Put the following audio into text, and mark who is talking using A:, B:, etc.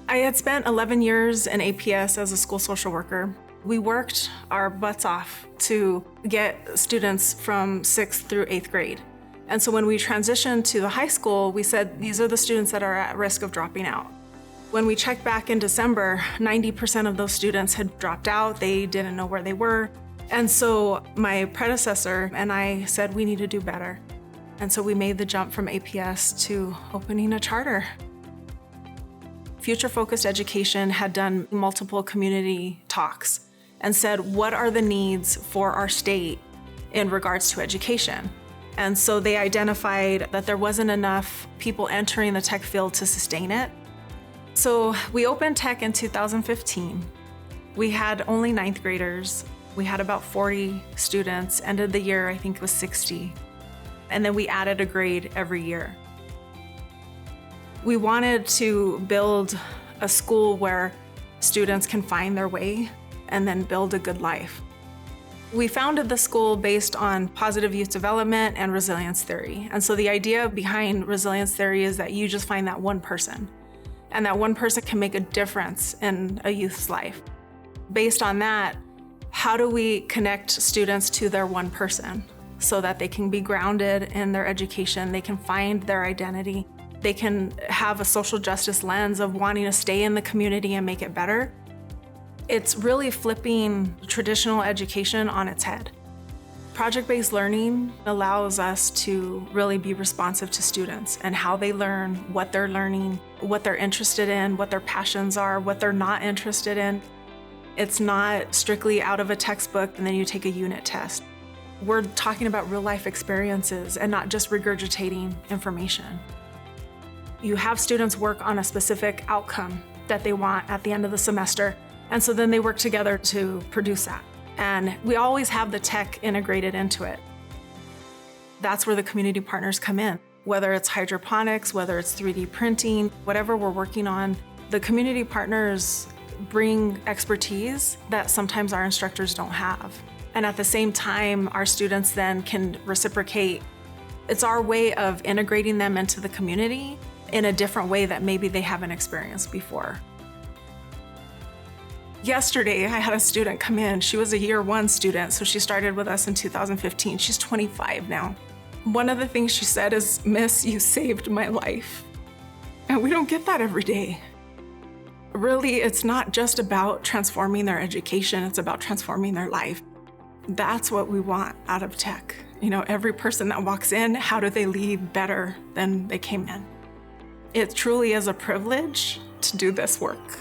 A: I had spent 11 years in APS as a school social worker. We worked our butts off to get students from 6th through 8th grade. And so when we transitioned to the high school, we said, these are the students that are at risk of dropping out. When we checked back in December, 90% of those students had dropped out. They didn't know where they were. And so my predecessor and I said, we need to do better. And so we made the jump from APS to opening a charter. Future Focused Education had done multiple community talks and said, what are the needs for our state in regards to education? And so they identified that there wasn't enough people entering the tech field to sustain it. So we opened tech in 2015. We had only 9th graders. We had about 40 students. Ended the year, I think it was 60. And then we added a grade every year. We wanted to build a school where students can find their way and then build a good life. We founded the school based on positive youth development and resilience theory. And so the idea behind resilience theory is that you just find that one person, and that one person can make a difference in a youth's life. Based on that, how do we connect students to their one person so that they can be grounded in their education, they can find their identity, they can have a social justice lens of wanting to stay in the community and make it better? It's really flipping traditional education on its head. Project-based learning allows us to really be responsive to students and how they learn, what they're learning, what they're interested in, what their passions are, what they're not interested in. It's not strictly out of a textbook and then you take a unit test. We're talking about real-life experiences and not just regurgitating information. You have students work on a specific outcome that they want at the end of the semester, and so then they work together to produce that. And we always have the tech integrated into it. That's where the community partners come in. Whether it's hydroponics, whether it's 3D printing, whatever we're working on, the community partners bring expertise that sometimes our instructors don't have. And at the same time, our students then can reciprocate. It's our way of integrating them into the community in a different way that maybe they haven't experienced before. Yesterday, I had a student come in. She was a year 1 student, so she started with us in 2015. She's 25 now. One of the things she said is, "Miss, you saved my life." And we don't get that every day. Really, it's not just about transforming their education, it's about transforming their life. That's what we want out of tech. You know, every person that walks in, how do they leave better than they came in? It truly is a privilege to do this work.